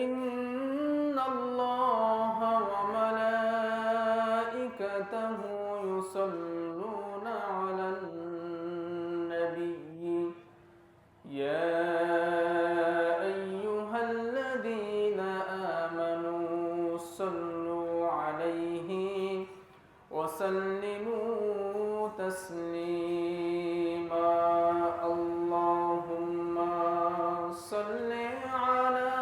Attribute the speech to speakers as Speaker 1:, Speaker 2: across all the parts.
Speaker 1: ইন্নাল্লাহা ওয়া মালাইকাতাহু ইউসাল্লুনা আলান নাবিয়্যি ইয়া আইয়ুহাল্লাযীনা আমানু সাল্লু আলাইহি ওয়া সাল্লিমু তাসলিমা আল্লাহুম্মা সাল্লি আলা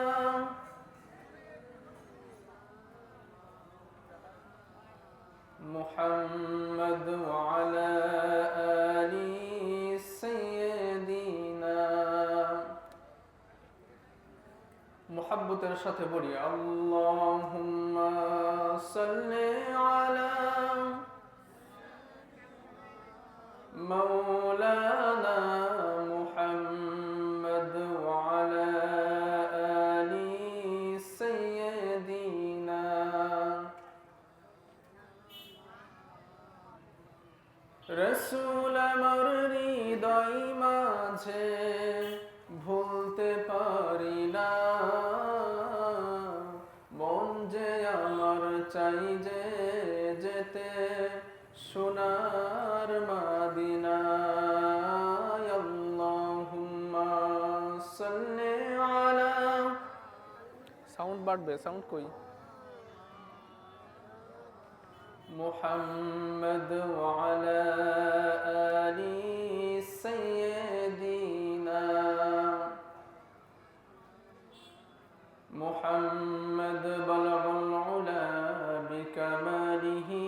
Speaker 1: মুহাম্মাদ ওয়া আলা আলি সাইয়্যিদিনা। মুহাব্বতের সাথে বলি আল্লাহুম্মা সাল্লি আলা মাওলানা মুহাম্মাদ ওয়া আলা আলি সাইয়্যিদিনা। রাসূল আমার হৃদয় মাঝে ভুলতে পারি না, মন যে আমার চাই যে যেতে সোনার মদিনায়। আল্লাহুম্মা সাল্লি আলা, সাউন্ড বাড়বে, সাউন্ড কই, মুহাম্মাদ ওয়া আলা আলি সাইয়্যিদিনা। মুহাম্মাদ বালাগাল উলা বিকামালিহি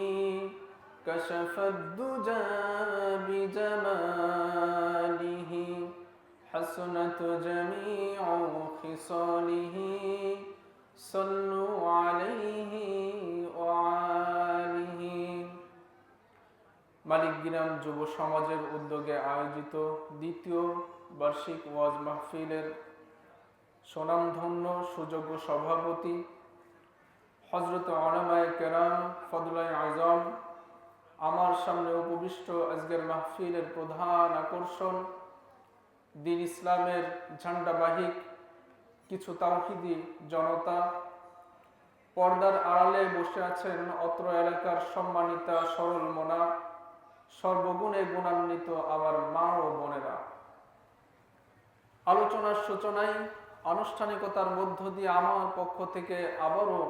Speaker 1: কাশাফাদ দুজা বিজামালিহি হাসনাত জামিউ খিসালিহি সাল্লু আলাইহি ওয়া আলিহি। মালিকগ্রাম যুব সমাজের উদ্যোগে আয়োজিত দ্বিতীয় বার্ষিক ওয়াজ মাহফিলের সুনামধন্য সুযোগ্য সভাপতি হযরত উলামায়ে কেরাম ফজলায়ে আযম, আমার সামনে উপবিষ্ট আজকের মাহফিলের প্রধান আকর্ষণ দ্বীন ইসলামের ঝান্ডাবাহিক কিছু তাওহীদি জনতা, পর্দার আড়ালে বসে আছেন অত্র এলাকার সম্মানিতা সরল মনা সর্বগুণে গুণান্বিত আমার মা ও বোনেরা। আলোচনার সূচনায় আনুষ্ঠানিকতার মধ্য দিয়ে আমার পক্ষ থেকে আবারও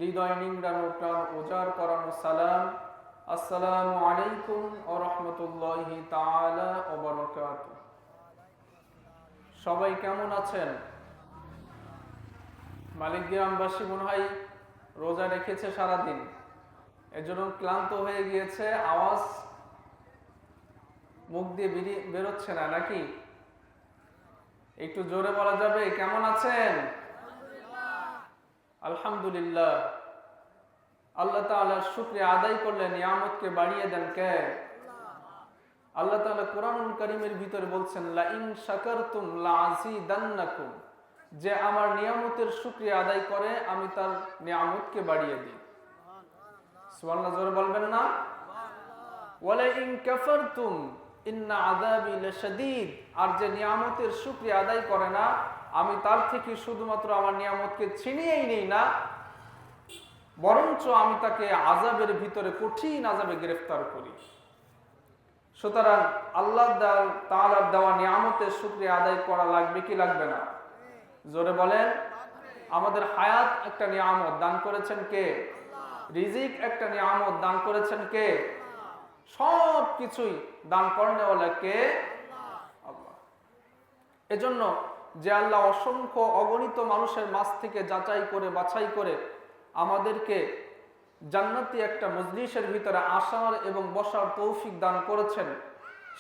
Speaker 1: হৃদয় নিংড়ানো প্রাণ উজাড় করানো সালাম, আসসালামু আলাইকুম ওয়া রাহমাতুল্লাহি তাআলা ওয়া বারাকাতুহু। সবাই কেমন আছেন? মালিকগ্রামবাসী মনে হয় রোজা রেখেছে সারাদিন, এজন্য ক্লান্ত হয়ে গিয়েছে, আওয়াজ মুখ দিয়ে বেরোচ্ছে না নাকি? একটু জোরে বলা যাবে কেমন আছেন? আলহামদুলিল্লাহ। আল্লাহ তাআলার শুকরিয়া আদায় করলে নিয়ামতকে বাড়িয়ে দেন কে? আল্লাহ তাআলা কোরআনুল কারীমের ভিতরে বলছেন লা ইন শাকারতুম লা আযীদান্নাকুম, যে আমার নিয়ামতের শুকরিয়া আদায় করে আমি তার নিয়ামতকে বাড়িয়ে দিই। সুবহানাল্লাহ, জোরে বলবেন না? ওয়ালা ইন কাফারতুম ইন্না আযাবি লাশাদীদ, আর যে নিয়ামতের শুকরিয়া আদায় করে না আমি তার থেকে শুধুমাত্র আমার নিয়ামতকে ছিনিয়েই নেই না, বরঞ্চ আমি তাকে আযাবের ভিতরে কঠিন আযাবে গ্রেফতার করি। সুতরাং আল্লাহ তাআলার দেওয়া নিয়ামতের শুকরিয়া আদায় করা লাগবে কি লাগবে না? জোরে বলেন। আমাদের হায়াত একটা নিয়ামত দান করেছেন কে? রিজিক একটা নিয়ামত দান করেছেন কে? সব কিছুই দান করেনওয়ালা কে? আল্লাহ। এজন্য যে আল্লাহ অসংখ্য অগণিত মানুষের মাঝ থেকে যাচাই করে বাছাই করে আমাদেরকে জান্নাতি একটা মজলিসের ভিতরে আসার এবং বসার তৌফিক দান করেছেন,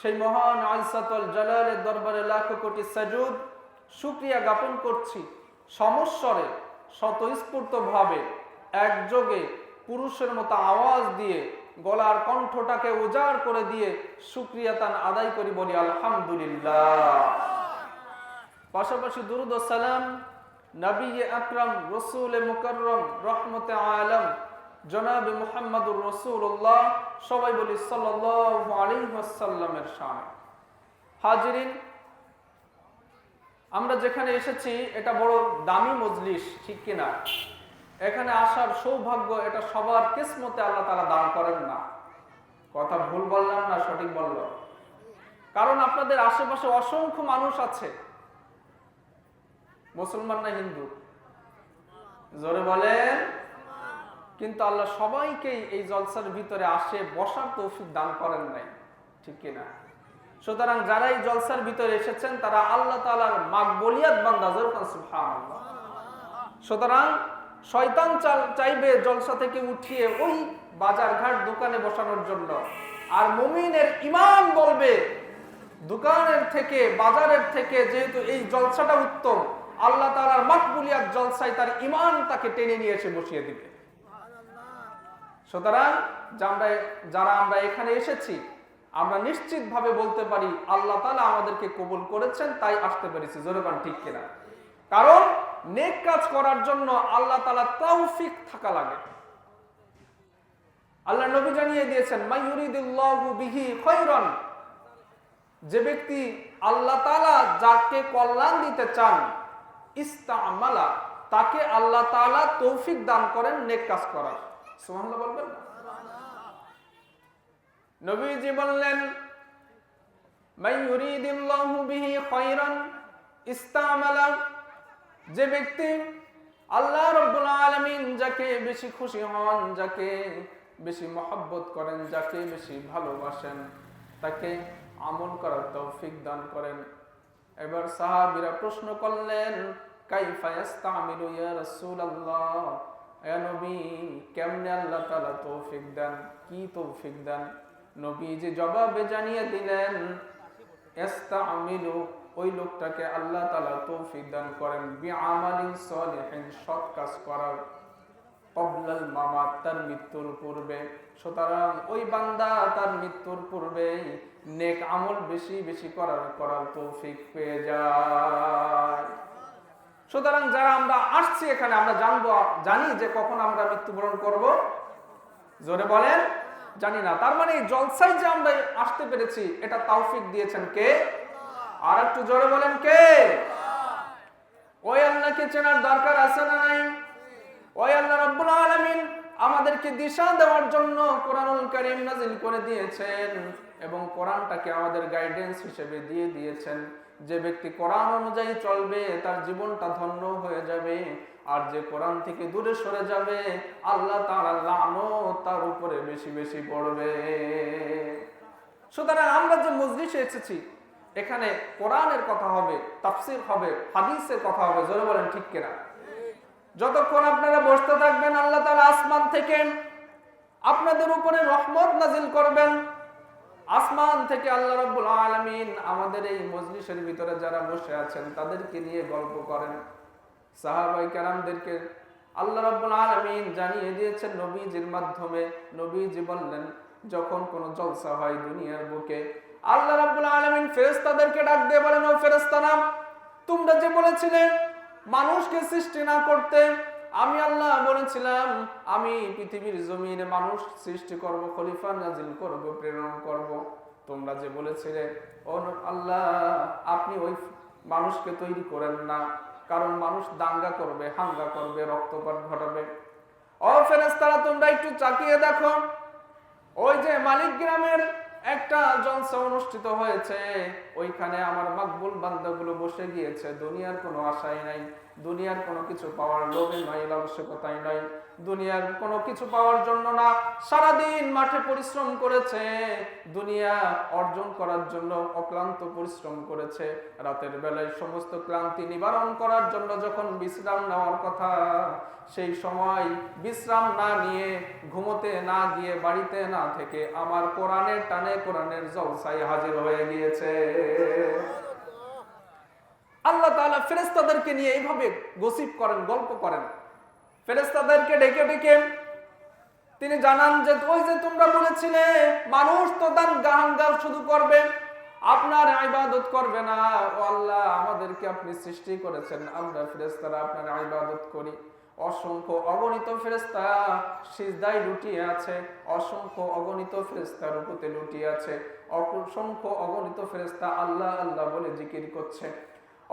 Speaker 1: সেই মহান আইসাতুল জালালের দরবারে লাখো কোটি সাজুদ শুকরিয়া জ্ঞাপন করছি। সমস্বরে স্বতঃস্ফূর্তভাবে একযোগে পুরুষের মতো আওয়াজ দিয়ে গলার কণ্ঠটাকে উজাড় করে দিয়ে শুকরিয়া তান আদায় করি, বলি আলহামদুলিল্লাহ। পাশাপাশি দুরুদ ও সালাম নবী আকরাম রসুল মুকাররম রহমতে আলম জনাবে মুহাম্মদুর রাসূলুল্লাহ, সবাই বলি সাল্লাল্লাহু আলাইহি ওয়াসাল্লামের শানে। হাজিরিন, আমরা যেখানে এসেছি এটা বড় দামি মজলিস, ঠিক কিনা? এখানে আসার সৌভাগ্য এটা সবার কিসমতে আল্লাহ তাআলা দান করেন না। কথা ভুল বললাম না সঠিক বললাম? কারণ আপনাদের আশেপাশে অসংখ্য মানুষ আছে, মুসলমান না হিন্দু, জোরে বলেন। কিন্তু আল্লাহ সবাইকেই এই জলসার ভিতরে আসে বসার তৌফিক দান করেন নাই, ঠিক কিনা? সুতরাং যারা এই জলসার ভিতরে এসেছেন তারা আল্লাহ তাআলার মাকবুলিয়াত বান্দা, জোরে বলেন সুবহানাল্লাহ। সুতরাং শয়তান চাইবে জলসা থেকে উঠিয়ে ওই বাজার ঘাট দোকানে বসানোর জন্য, আর মুমিনের ঈমান বলবে দোকানের থেকে বাজারের থেকে যেহেতু এই জলসাটা উত্তম, আল্লাহ তাআলার মাকবুলিয়াত জলসায় তার ঈমান তাকে টেনে নিয়ে এসে বসিয়ে দিবে। সুতরাং যারা আমরা এখানে এসেছি আমরা নিশ্চিতভাবে বলতে পারি আল্লাহ তাআলা আমাদেরকে কবুল করেছেন, তাই আসতে পেরেছি, জোরে বলেন ঠিক কিনা? কারণ নেক কাজ করার জন্য আল্লাহ তাআলা তৌফিক থাকা লাগে। আল্লাহ নবী জানিয়ে দিয়েছেন মাইয়ুরিদুল্লাহু বিহি খায়রান, যে ব্যক্তি আল্লাহ তাআলা যাকে কল্যাণ দিতে চান ইস্তামালা, তাকে আল্লাহ তাআলা তৌফিক দান করেন নেক কাজ করার। সুবহানাল্লাহ বলবেন না? নবীজি বললেন মাইয়ুরিদুল্লাহু বিহি খায়রান ইস্তামালা, যে ব্যক্তি আল্লাহ রাব্বুল আলামিন যাকে বেশি খুশি হন, যাকে বেশি মহব্বত করেন, যাকে বেশি ভালোবাসেন, তাকে আমল করার তৌফিক দান করেন। এবার সাহাবীরা প্রশ্ন করলেন কাইফা ইস্তামিলু ইয়া রাসূলুল্লাহ, হে নবী কেমনে আল্লাহ তাআলা তৌফিক দেন, কি তৌফিক দেন? নবীজি জবাবে জানিয়ে দিলেন ইস্তামিলু, ওই লোকটাকে আল্লাহ তাআলা তৌফিক দান করেন বিআমালিন সলিহিন, সৎ কাজ করার, ক্বাবলাল মামাত, তার মৃত্যুর পূর্বে। সুতরাং ওই বান্দা তার মৃত্যুর পূর্বে নেক আমল বেশি বেশি করার তৌফিক পেয়ে যায়। সুতরাং যারা আমরা আসছি এখানে আমরা জানি যে কখন আমরা মৃত্যুবরণ করব, জোরে বলেন জানি না। তার মানে জলসায় যে আমরা আসতে পেরেছি এটা তৌফিক দিয়েছেন কে? আর একটু জোরে বলেন কে? ওই আল্লাহকে চেনার দরকার আছে না নাই? ওই আল্লাহ রাব্বুল আলামিন আমাদেরকে দিশা দেওয়ার জন্য কোরআনুল কারীম নাযিল করে দিয়েছেন এবং কোরআনটাকে আমাদের গাইডেন্স হিসেবে দিয়ে দিয়েছেন। যে ব্যক্তি কোরআন অনুযায়ী চলবে তার জীবনটা ধন্য হয়ে যাবে, আর যে কোরআন থেকে দূরে সরে যাবে আল্লাহ তাআলার লানত তার উপরে বেশি বেশি পড়বে। সুতরাং আমরা যে মজলিসে এসেছি এখানে কোরআনের কথা হবে, তাফসীর হবে, হাদিসের কথা হবে, জোরে বলেন ঠিক কিনা? যতক্ষণ আপনারা বসতে থাকবেন আল্লাহ তাআলা আসমান থেকে আপনাদের উপরে রহমত নাজিল করবেন। আসমান থেকে আল্লাহ রাব্বুল আলামিন আমাদের এই মজলিসের ভিতরে যারা বসে আছেন তাদেরকে নিয়ে গল্প করেন। সাহাবায়ে কেরামদেরকে আল্লাহ রাব্বুল আলামিন জানিয়ে দিয়েছেন নবীজির মাধ্যমে। নবীজি বললেন যখন কোন জলসা হয় দুনিয়ার বুকে, আল্লাহ রাব্বুল আলামিন ফেরেশতাদেরকে ডাক দিয়ে বলেন, ও ফেরেশতারা, তোমরা যে বলেছিলে মানুষকে সৃষ্টি না করতে, আমি আল্লাহ বলেছিলাম আমি পৃথিবীর জমিনে মানুষ সৃষ্টি করব, খলিফা নাজিল করব, প্রেরণ করব। তোমরা যে বলেছিলে ও আল্লাহ আপনি ওই মানুষকে তৈরি করেন না, কারণ মানুষ দাঙ্গা করবে, হাঙ্গা করবে, রক্তপাত ঘটাবে। ও ফেরেশতারা তোমরা একটু তাকিয়ে দেখো, ওই যে মালিক গ্রামের একটা জলসা অনুষ্ঠিত হয়েছে, ওইখানে আমার মাকবুল বান্দাগুলো বসে গিয়েছে, দুনিয়ার কোনো আশাই নাই, দুনিয়ার কোনো কিছু পাওয়ার লোভে নয়, আবশ্যকতাই নয়, দুনিয়ার কোনো কিছু পাওয়ার জন্য না, সারাদিন মাঠে পরিশ্রম করেছে, দুনিয়া অর্জন করার জন্য অক্লান্ত পরিশ্রম করেছে। রাতের বেলায় সমস্ত ক্লান্তি নিবারণ করার জন্য যখন বিশ্রাম নেওয়ার কথা, সেই সময় বিশ্রাম না নিয়ে, ঘুমোতে না গিয়ে, বাড়িতে না থেকে আমার কোরআনের টানে কোরআনের জলসায় হাজির হয়ে গিয়েছে। আল্লাহ তাআলা ফেরেশতাদেরকে নিয়ে এইভাবে গসিপ করেন, গল্প করেন। ফেরেশতাদেরকে ডেকে ডেকে তিনি জানান যে ওই যে তোমরা বলেছিলে মানুষ তো দান গাহাঙ্গার শুধু করবে, আপনার ইবাদত করবে না। ও আল্লাহ আমাদেরকে আপনি সৃষ্টি করেছেন, আমরা ফেরেশতারা আপনার ইবাদত করি। অসংখ্য অগণিত ফেরেশতা সিজদায় লুটিয়ে আছে, অসংখ্য অগণিত ফেরেশতা রুকুতে লুটিয়ে আছে, অসংখ্য অগণিত ফেরেশতা আল্লাহ আল্লাহ বলে জিকির করছে,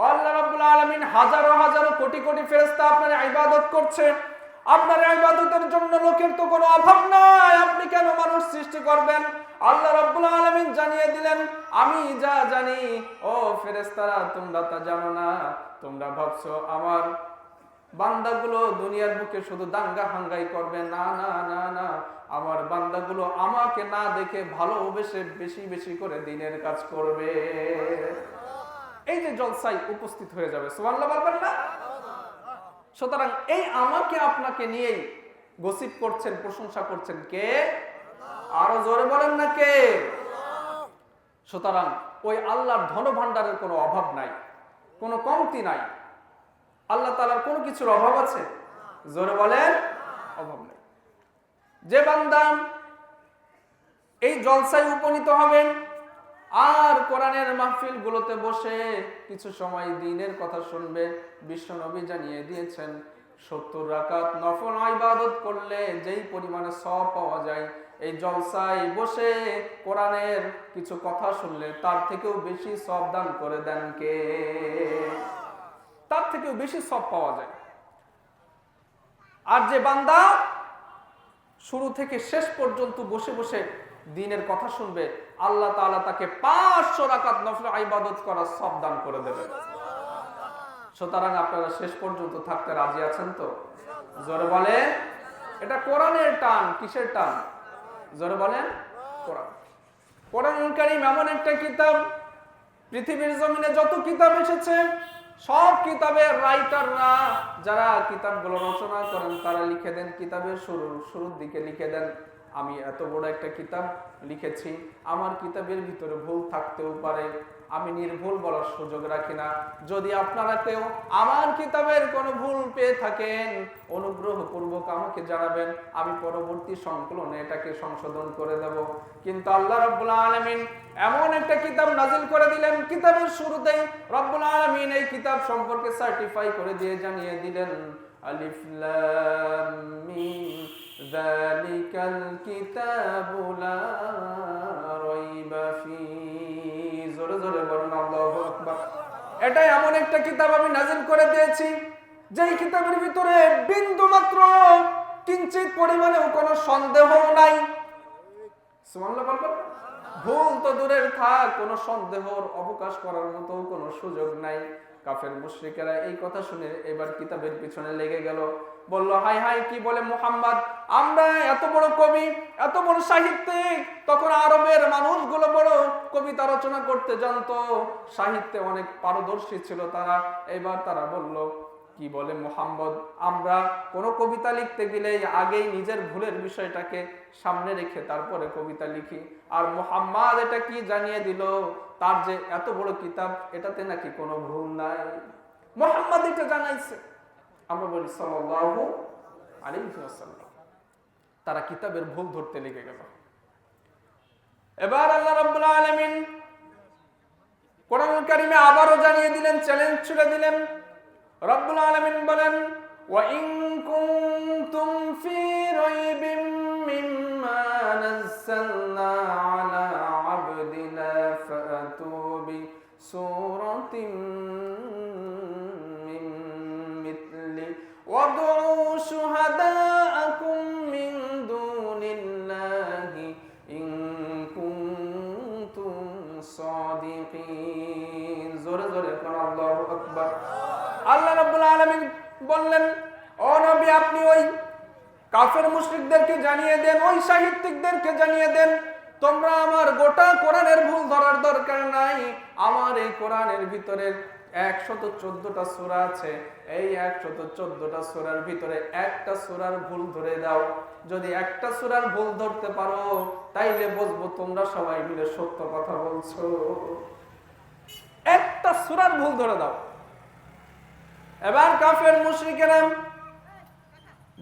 Speaker 1: আল্লাহ রাব্বুল আলামিন হাজারো হাজারো কোটি কোটি ফেরেশতা আপনার ইবাদত করছে। আপনার ইবাদতের জন্য লোকের তো কোনো অভাব নাই, আপনি কেন মানুষ সৃষ্টি করবেন? আল্লাহ রাব্বুল আলামিন জানিয়ে দিলেন, আমি যা জানি ও ফেরেশতারা তোমরা তা জানো না। তোমরা ভাবছো আমার বান্দাগুলো দুনিয়ার বুকে শুধু দাঙ্গা হাঙ্গাই করবে। না না না না, আমার বান্দাগুলো আমাকে না দেখে ভালোবেসে বেশি বেশি করে দিনের কাজ করবে। এই যে জলসায় উপস্থিত হয়ে যাবে, সুবহানাল্লাহ বলবেন না? সুতরাং এই আমাকে আপনাকে নিয়েই গসিপ করছেন, প্রশংসা করছেন কে? আরো জোরে বলেন না কে? সুতরাং ওই আল্লাহর ধন ভান্ডারের কোনো অভাব নাই, কোনো কমতি নাই। আল্লাহ তাআলার কোনো কিছুর অভাব আছে? জোরে বলেন, অভাব নেই। যে বান্দা এই জলসায় উপনীত হবেন আর কোরআনের মাহফিল গুলোতে বসে কিছু সময় দ্বীনের কথা শুনবে, বিশ্ব নবী জানিয়ে দিয়েছেন 70 রাকাত নফল ইবাদত করলে যেই পরিমাণে সওয়াব পাওয়া যায়, এই জলসায় বসে কোরআনের কিছু কথা শুনলে তার থেকেও বেশি সওয়াব দান করে দেন কে? তার থেকেও বেশি সওয়াব পাওয়া যায়। আর যে বান্দা শুরু থেকে শেষ পর্যন্ত বসে বসে দ্বীনের কথা শুনবে, আল্লাহ তাআলা তাকে 500 রাকাত নফল ইবাদত করার সওয়াব দান করে দেবে। সুতরাং আপনারা শেষ পর্যন্ত থাকতে রাজি আছেন তো? জোরে বলেন। এটা কোরআনের টান। কিসের টান? জোরে বলেন, কোরআন। কোরআনুল কারীম এমন একটা কিতাব, পৃথিবীর জমিনে যত কিতাব এসেছে সব কিতাবের রাইটাররা যারা কিতাবগুলো রচনা করেন তারা লিখে দেন, কিতাবের শুরুর দিকে লিখে দেন, আমি এত বড় একটা কিতাব লিখেছি, আমার কিতাবের ভিতরে ভুল থাকতেও পারে, আমি নির্ভুল বলার সুযোগ রাখি না। যদি আপনারা কেউ আমার কিতাবের কোনো ভুল পেয়ে থাকেন অনুগ্রহ পূর্বক আমাকে জানাবেন, আমি পরবর্তী সংকলনে এটাকে সংশোধন করে দেব। কিন্তু আল্লাহ রাব্বুল আলামিন এমন একটা কিতাব নাজিল করে দিলেন, কিতাবের শুরুতেই রব্বুল আলামিন এই কিতাব সম্পর্কে সার্টিফাই করে দিয়ে জানিয়ে দিলেন, আলিফ লাম মিম যালিকাল কিতাবু লা রাইবা ফীহি। জোরে জোরে বলুন আল্লাহু আকবার। এটা এমন একটা কিতাব আমি নাজিল করে দিয়েছি যেই কিতাবের ভিতরে বিন্দু মাত্র কিঞ্চিত পরিমাণেও কোনো সন্দেহ নাই। সুবহানাল্লাহ বলবেন। ভুল তো দূরের থাক, কোনো সন্দেহর অবকাশ করার মতো কোনো সুযোগ নাই। কাফের মুশরিকেরা এই কথা শুনে এবার কিতাবের পিছনে লেগে গেল, বলল হাই হাই কি বলে মুহাম্মদ, আমরা এত বড় কবি, এত বড় সাহিত্যিক, তখন আরবের মানুষগুলো বড় কবিতা রচনা করতে জানতো, সাহিত্যে অনেক পারদর্শী ছিল তারা। এবার তারা বলল কি বলে মুহাম্মদ, আমরা কোনো কবিতা লিখতে গেলে আগেই নিজের ভুলের বিষয়টাকে সামনে রেখে তারপরে কবিতা লিখি, আর মুহাম্মদ এটা কি জানিয়ে দিল তার যে এত বড় কিতাব এটাতে নাকি কোনো ভুল নাই। মুহাম্মদ এটা জানাইছে। আমরা বলি সাল্লাল্লাহু আলাইহি ওয়াসাল্লাম। তারা কিতাবের ভুল ধরতে লেগে গেল। এবার আল্লাহ রাব্বুল আলামিন কোরআনুল কারীমে আবারো জানিয়ে দিলেন, চ্যালেঞ্জ ছুড়ে দিলেন। রব্বুল আলামিন বলেন, ওয়া ইন কুনতুম ফি রাইবিম মিম্মা নাযালনা আলা আবদিনা ফাতু বি সূরাতিন মিন মিথলি ওয়াদউ শুহাদাআকুম মিন দুনিল্লাহি ইন কুনতুম সাদিকিন। জোরে জোরে বলুন আল্লাহু আকবার। আল্লাহ রাব্বুল আলামিন বললেন, ও নবী আপনি ওই কাফের মুশরিকদেরকে জানিয়ে দেন, ওই সাহিত্যিকদেরকে জানিয়ে দেন, তোমরা আমার গোটা কোরআনের ভুল ধরার দরকার নাই। আমার এই কোরআনের ভিতরে 114টা সূরা আছে, এই 114টা সূরার ভিতরে একটা সূরার ভুল ধরে দাও। যদি একটা সূরার ভুল ধরতে পারো তাইলে বুঝবো তোমরা সবাই মিলে সত্য কথা বলছো। একটা সূরার ভুল ধরে দাও। এবার কাফের মুশরিকেরা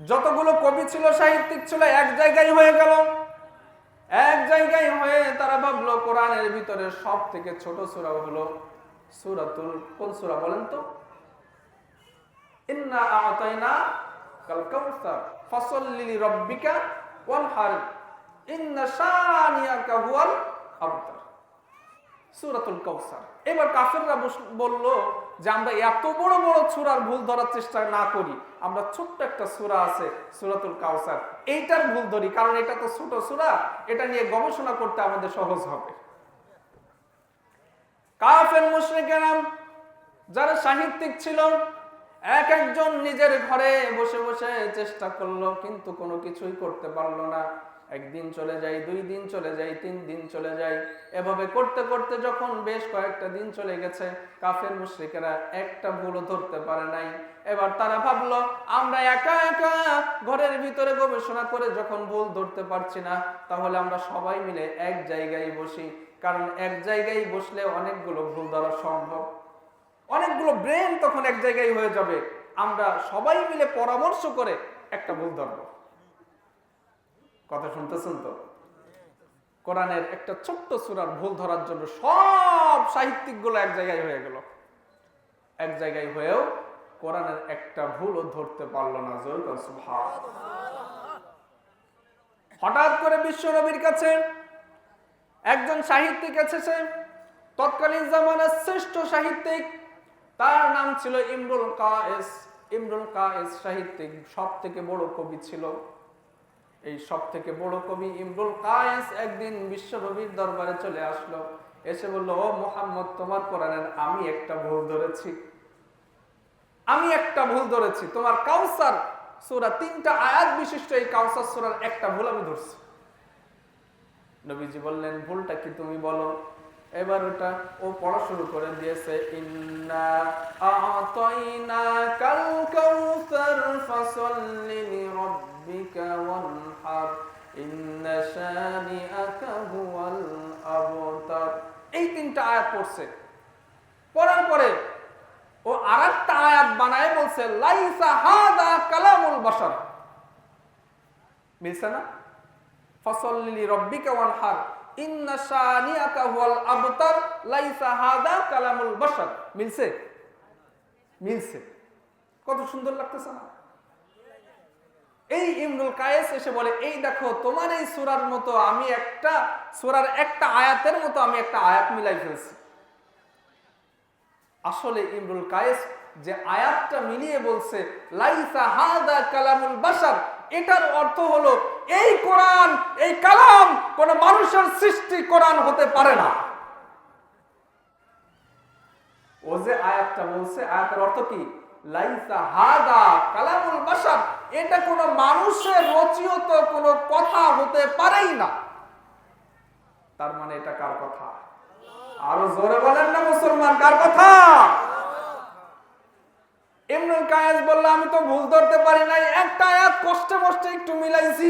Speaker 1: যতগুলো কবি ছিল, সাহিত্যিক ছিল, এক জায়গায় হয়ে গেল। এক জায়গায় হয়ে তারা ভাবলো কোরআনের ভিতরে সব থেকে ছোট সূরা হলো সূরাতুল, কোন সূরা বলেন তো? ইন্না আ'তাইনা কাল কাউসার ফাসাল্লি লিরাব্বিকা ওয়ানহার ইন্না শানিয়াকা হুয়াল আবতার। সূরাতুল কাউসার। এবার কাফেররা বলল যে আমরা এত বড় বড় সূরার ভুল ধরার চেষ্টা না করি, আমরা ছোট্ট একটা সূরা আছে সূরাতুল কাউসার, এইটার ভুল ধরি, কারণ এটা তো ছোট সূরা, এটা নিয়ে গবেষণা করতে আমাদের সহজ হবে। কাফের মুশরিকেরা যারা সাহিত্যিক ছিল, এক একজন নিজের ঘরে বসে বসে চেষ্টা করলো, কিন্তু কোনো কিছুই করতে পারলো না। একদিন চলে যায়, 2 দিন চলে যায়, 3 দিন চলে যায়, এভাবে করতে করতে যখন বেশ কয়েকটা দিন চলে গেছে, কাফের মুশরিকেরা একটা ভুলও ধরতে পারে নাই। এবার তারা ভাবলো, আমরা একা একা ঘরের ভিতরে গবেষণা করে যখন ভুল ধরতে পারছি না, তাহলে আমরা সবাই মিলে এক জায়গায় বসি, কারণ এক জায়গায় বসলে অনেকগুলো ভুল ধরা সম্ভব, অনেকগুলো ব্রেন তখন এক জায়গায় হয়ে যাবে। আমরা সবাই মিলে পরামর্শ করে একটা ভুল ধরব। কথা শুনতেছেন তো? কোরআনের একটা ছোট্ট সূরার ভুল ধরার জন্য সব সাহিত্যিকগুলো এক জায়গায় হয়ে গেল। এক জায়গায় হয়েও কোরআনের একটা ভুলও ধরতে পারলো না। হঠাৎ করে বিশ্ব নবীর কাছে একজন সাহিত্যিক এসেছে, তৎকালীন জামানার শ্রেষ্ঠ সাহিত্যিক, তার নাম ছিল ইমরুল কায়েস। ইমরুল কায়েস সাহিত্যিক, সব থেকে বড় কবি ছিল। এই সব থেকে বড় কবি ইমরুল কায়েস একদিন বিশ্ব নবীর দরবারে চলে আসলো, এসে বলল, ও মুহাম্মদ, তোমার কোরআনের আমি একটা ভুল ধরেছি, আমি একটা ভুল ধরেছি। তোমার কাউসার সূরা 3টা আয়াত বিশিষ্ট এই কাউসার সূরার একটা ভুল আমি ধরছি। নবীজি বললেন, ভুলটা কি তুমি বলো। এবার ওটা ও পড়া শুরু করে দিয়েছে, ইন্না আ'তাইনাকাল কাউসার ফাসাল্লি লিরাব্বিকা ওয়ানহার ইন্না শানিআকা হুয়াল আবতার। এই 3টা আয়াত পড়ছে। পড়ার পরে ও আরেকটা আয়াত বানায় বলছে, লাইসা হাদা কালামুল বাশার। মিলছে না? ফাসাল্লি লিরাব্বিকা ওয়ানহার ইন্না শানিআকা হুয়াল আবতার লাইসা হাদা কালামুল বাশার। মিলছে? মিলছে। কত সুন্দর লাগতেছে না? এই ইমরুল কায়েস এসে বলে, এই দেখো, তোমার এই সূরার মতো আমি একটা সূরার একটা আয়াতের মতো আমি একটা আয়াত মিলাই ফেলছি। আসলে ইমরুল কায়েস যে আয়াতটা মিলিয়ে বলছে লাইসা হাদা কালামুল বাশার, এটার অর্থ হলো এই কোরআন, এই কালাম কোন মানুষের সৃষ্টি কোরআন হতে পারে না। ও যে আয়াতটা বলছে, আয়াতের অর্থ কি? লাইসা হাদা কালামুল বাশার, এটা কোন মানুষের রচিত কোন কথা হতে পারেই না। তার মানে এটা কার কথা? আরো জোরে বলেন না মুসলমান, কার কথা? ইমরুল কায়েস বলল, আমি তো ভুল ধরতে পারি নাই, একটা আয়াত কষ্টে মষ্টে একটু মিলাইছি,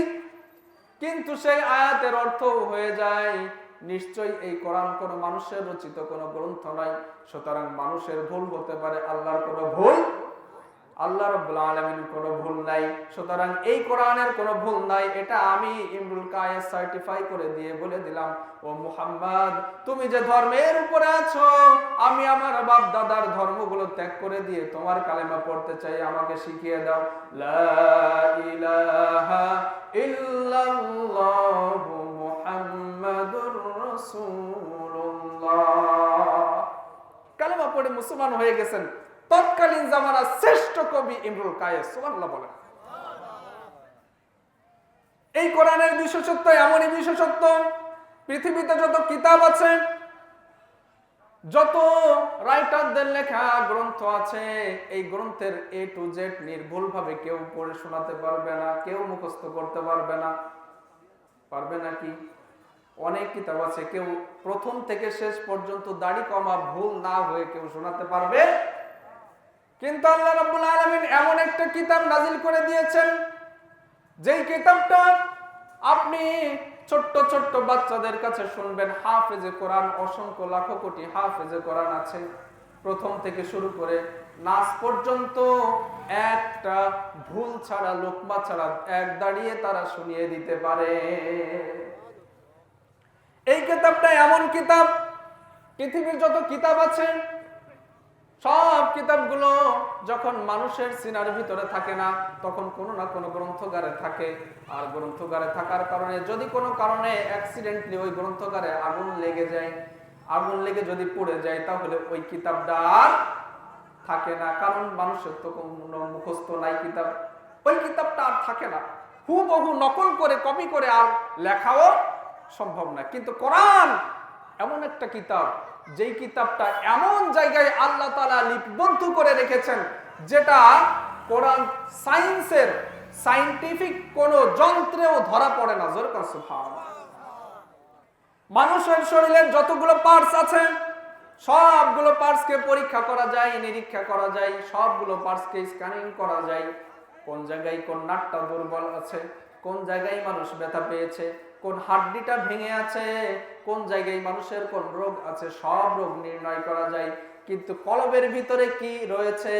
Speaker 1: কিন্তু সেই আয়াতের অর্থ হয়ে যায় নিশ্চয়ই এই কোরআন কোন মানুষের রচিত কোন গ্রন্থ নয়, সুতরাং মানুষের ভুল হতে পারে, আল্লাহর কোন ভুল, আল্লাহ রাব্বুল আলামিন কোনো ভুল নাই, সুতরাং এই কোরআনের কোনো ভুল নাই। এটা আমি ইমরুল কায়েস সার্টিফাই করে দিয়ে বলে দিলাম, ও মুহাম্মদ, তুমি যে ধর্মের উপরে আছো, আমি আমার বাপ দাদার ধর্মগুলো ত্যাগ করে দিয়ে তোমার কালেমা পড়তে চাই, আমাকে শিখিয়ে দাও। লা ইলাহা ইল্লাল্লাহু মুহাম্মাদুর রাসূলুল্লাহ। কালেমা পড়ে মুসলমান হয়ে গেছেন তৎকালীন জামানার শ্রেষ্ঠ কবি ইমরুল কায়েস। সুবহানাল্লাহ বলেন। এই কোরআনের বিশেষত্ব এমনই বিশেষত্ব, পৃথিবীতে যত কিতাব আছে, যত রাইটারদের লেখা গ্রন্থ আছে, এই গ্রন্থের A to Z নির্ভুলভাবে কেউ পড়ে শোনাতে পারবে না, কেউ মুখস্থ করতে পারবে না। পারবে নাকি? অনেক কিতাব আছে, কেউ প্রথম থেকে শেষ পর্যন্ত দাড়ি কমা ভুল না হয়ে কেউ শোনাতে পারবে। কিন্তু আল্লাহ রাব্বুল আলামিন এমন একটা কিতাব নাজিল করে দিয়েছেন, যেই কিতাবটা আপনি ছোট্ট ছোট্ট বাচ্চাদের কাছে শুনবেন। হাফেজে কোরআন, অসংখ্য লাখো কোটি হাফেজে কোরআন আছে, প্রথম থেকে শুরু করে নাস পর্যন্ত একটা ভুল ছাড়া, লোকমা ছাড়া এক দাঁড়িয়ে তারা শুনিয়ে দিতে পারে। এই কিতাবটা এমন কিতাব, পৃথিবীর যত কিতাব আছে সব কিতাবগুলো যখন মানুষের সিনার ভিতরে থাকে না, তখন কোনো না কোনো গ্রন্থগারে থাকে। আর গ্রন্থগারে থাকার কারণে যদি কোনো কারণে অ্যাক্সিডেন্টলি ওই গ্রন্থগারে আগুন লেগে যায়, আগুন লেগে যদি পুড়ে যায়, তাহলে ওই কিতাবটা আর থাকে না, কারণ মানুষের তো কোনো মুখস্থ নাই কিতাব, ওই কিতাবটা আর থাকে না, হুবহু নকল করে কপি করে আর লেখাও সম্ভব না। কিন্তু কোরআন এমন একটা কিতাব, যেই কিতাবটা এমন জায়গায় আল্লাহ তাআলা লিপিবদ্ধ করে রেখেছেন, যেটা কোরআন সায়েন্টিফিক কোন যন্ত্রেও ধরা পড়ে না। জোরে কান সুবহানাল্লাহ। মানুষের শরীরের যতগুলো পার্টস আছে সবগুলো পার্টসকে পরীক্ষা করা যায়, নিরীক্ষা করা যায়, সবগুলো পার্টসকে স্ক্যানিং করা যায়। কোন জায়গায় কোন নাটটা দুর্বল আছে, কোন জায়গায় মানুষ ব্যথা পেয়েছে, কোন হাড্ডিটা ভেঙে আছে, কোন জায়গায় মানুষের কোন রোগ আছে, সব রোগ নির্ণয় করা যায়। কিন্তু কলবের ভিতরে কি রয়েছে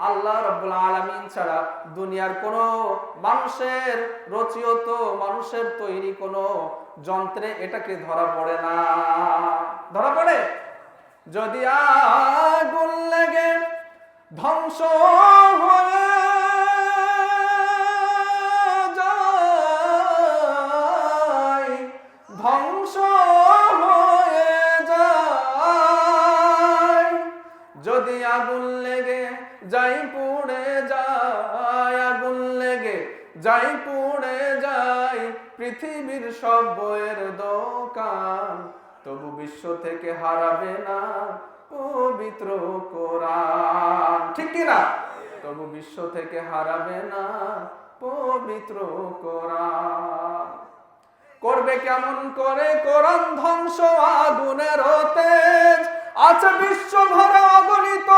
Speaker 1: আল্লাহ রাব্বুল আলামিন ছাড়া দুনিয়ার কোন মানুষের রচিত, মানুষের তৈরি কোন যন্ত্রে এটাকে ধরা পড়ে না। ধরা পড়ে? যদি আগুন লেগে ধ্বংস হয়ে যায়, ধ্বংস হয়ে যায়, যদি আগুন লেগে যাই পুড়ে যায়, আগুন লেগে যাই পুড়ে যায় পৃথিবীর সব বইয়ের দোকান, তবু বিশ্ব থেকে হারাবে না পবিত্র কোরআন। ঠিক কি না? তবু বিশ্ব থেকে হারাবে না পবিত্র কোরআন। করবে কেমন করে কোরআন ধ্বংস আগুনের তেজ, আছে বিশ্ব ভরা অগণিত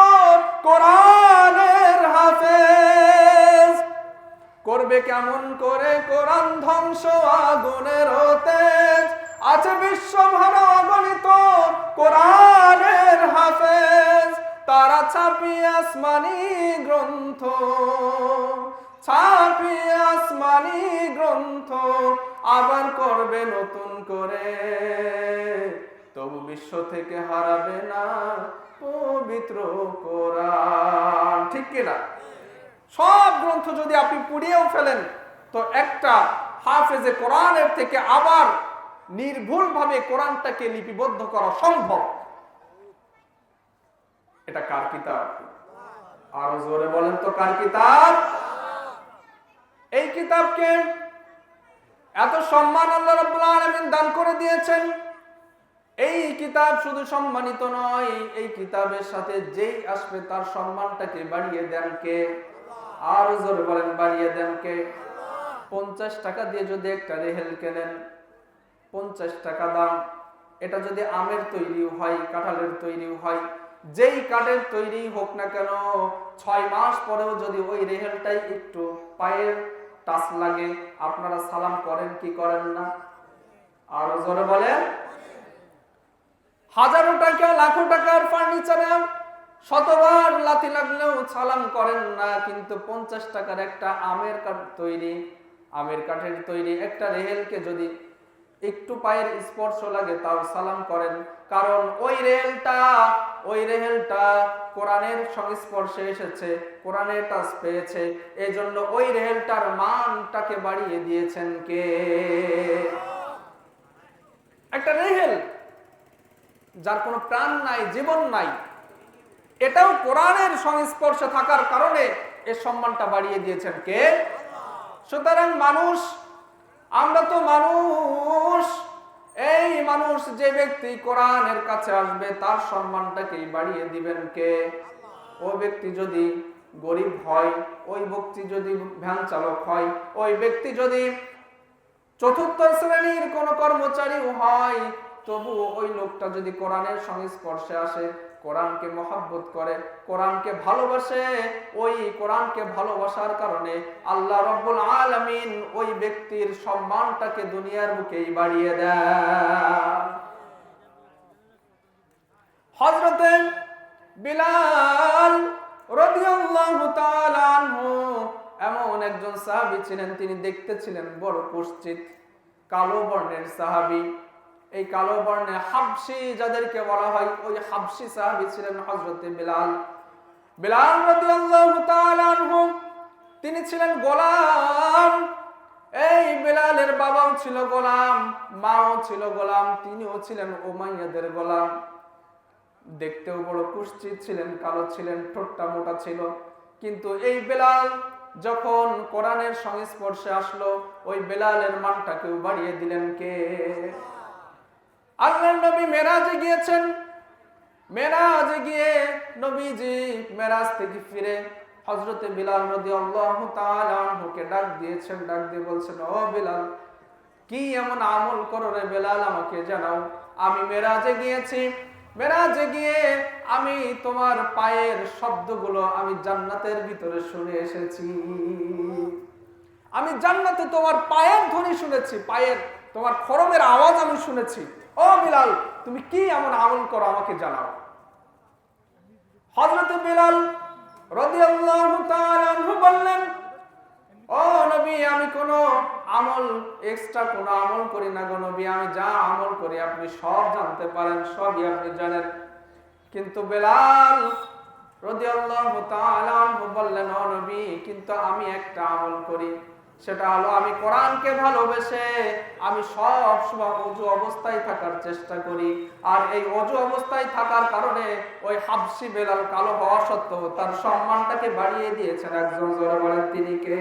Speaker 1: কোরআনের হাফেজ। করবে কেমন করে কোরআন ধ্বংস আগুনের তেজ, আছে বিশ্ব ভরা অগণিত কোরআনের হাফেজ। তারা ছাপিয়ে আসমানি গ্রন্থ, ছাপিয়ে আসমানি গ্রন্থ আবার করবে নতুন করে, তবু বিশ্ব থেকে হারাবে না পবিত্র কোরআন। ঠিক কিনা? সব গ্রন্থ যদি আপনি পুড়িয়েও ফেলেন, তো একটা হাফেজে কোরআনের থেকে আবার নির্ভুলভাবে কোরআনটাকে লিপিবদ্ধ করা সম্ভব। এটা কার কিতাব? আরো জোরে বলেন তো, কার কিতাব? এই কিতাবকে এত সম্মান আল্লাহ রাব্বুল আলামিন দান করে দিয়েছেন। এই কিতাব শুধু সম্মানিত নয়, এই কিতাবের সাথে যেই আসবে তার সম্মানটাকে বাড়িয়ে দেন কে? আরো জোরে বলেন, বাড়িয়ে দেন কে? 50 টাকা দিয়ে যদি একটা রেহেল কেনেন, 50 টাকা দাম, এটা যদি আমের তৈরি হয়, কাঁঠালের তৈরি হয়, যেই কাঠের তৈরি হোক না কেন, 6 মাস পরেও যদি ওই রেহেলটাই একটু পায়ের টাচ লাগে, আপনারা সালাম করেন কি করেন না? আরো জোরে বলেন। হাজারো টাকা লাখো টাকার ফার্নিচারে শতবার লাথি লাগলেও সালাম করেন না, কিন্তু 50 টাকার একটা আমের কাঠ তৈরি, আমের কাঠের তৈরি একটা রেহেলকে যদি একটু পায়ের স্পর্শ লাগে তাও সালাম করেন। কারণ ওই রেহেলটা কোরআনের সংস্পর্শে এসেছে, কোরআনের টাচ পেয়েছে, এই জন্য ওই রেহেলটার মানটাকে বাড়িয়ে দিয়েছেন কে? একটা রেহেল যার কোনো প্রাণ নাই, জীবন নাই, এটাও কোরআনের সংস্পর্শে থাকার কারণে এর সম্মানটা বাড়িয়ে দিয়েছেন কে? সুতরাং মানুষ, আমরা তো মানুষ, এই মানুষ যে ব্যক্তি কোরআনের কাছে আসবে তার সম্মানটাকেই বাড়িয়ে দিবেন কে? ওই ব্যক্তি যদি গরিব হয়, ওই ব্যক্তি যদি ভ্যান চালক হয়, ওই ব্যক্তি যদি চতুর্থ শ্রেণীর কোন কর্মচারীও হয়, তবু ওই লোকটা যদি কোরআনের সংস্পর্শে আসে, কোরআনকে মহব্বত করে, কোরআনকে ভালোবাসে, ওই কোরআনকে ভালোবাসার কারণে আল্লাহ রাব্বুল আলামিন ওই ব্যক্তির সম্মানটাকে দুনিয়ার বুকেই বাড়িয়ে দেন। হযরতে বিলাল রাদিয়াল্লাহু তাআলা আনহু এমন একজন সাহাবী ছিলেন, তিনি দেখতে ছিলেন বড় কুৎসিত, কালো বর্ণের সাহাবী। এই কালো বর্ণে হাবশী যাদেরকে বলা হয়, ওই হাবশী সাহাবী ছিলেন হযরতে বিলাল। বিলাল রাদিয়াল্লাহু তাআলা আনহু তিনি ছিলেন গোলাম। এই বিলালের বাবাও ছিল গোলাম, মাও ছিল গোলাম, তিনিও ছিলেন উমাইয়াদের গোলাম। দেখতেও বড় কুৎসিত ছিলেন, কালো ছিলেন, ঠোঁটটা মোটা ছিল। কিন্তু এই বেলাল যখন কোরআনের সংস্পর্শে আসলো, ওই বেলালের মানটাকেও বাড়িয়ে দিলেন কে? আল্লাহর নবী মেরাজে গিয়েছেন। মেরাজে গিয়ে নবীজি মেরাজ থেকে ফিরে হযরতে বিলাল রাদিয়াল্লাহু তাআলা আনহুকে ডাক দিয়েছেন। ডাক দিয়ে বলছেন, ও বিলাল, কি এমন আমল করো রে বেলাল, আমাকে জানাও। আমি মেরাজে গিয়েছি, মেরাজে গিয়ে আমি তোমার পায়ের শব্দগুলো আমি জান্নাতের ভিতরে শুনে এসেছি। আমি জান্নাতে তোমার পায়ের ধ্বনি শুনেছি, পায়ের তোমার খড়মের আওয়াজ আমি শুনেছি। ও বিলাল, তুমি কি এমন আমল করো, আমাকে জানাও। হযরত বিলাল রাদিয়াল্লাহু তাআলা আনহু বললেন, ও নবী, আমি কোনো আমল এক্সট্রা কোনো আমল করি না গো নবী, আমি যা আমল করি আপনি সব জানতে পারেন, সবই আপনি জানেন। কিন্তু বেলাল রাদিয়াল্লাহু তাআলা আনহু বললেন, ও নবী, কিন্তু আমি একটা আমল করি, সেটা হলো আমি কোরআনকে ভালোবেসে আমি সব সময় ওযু অবস্থায় থাকার চেষ্টা করি। আর এই ওযু অবস্থায় থাকার কারণে ওই হাবশী বেলাল কালো হওয়া সত্ত্বেও তার সম্মানটাকে বাড়িয়ে দিয়েছেন। একজন জোরে বলেন তিনি কে?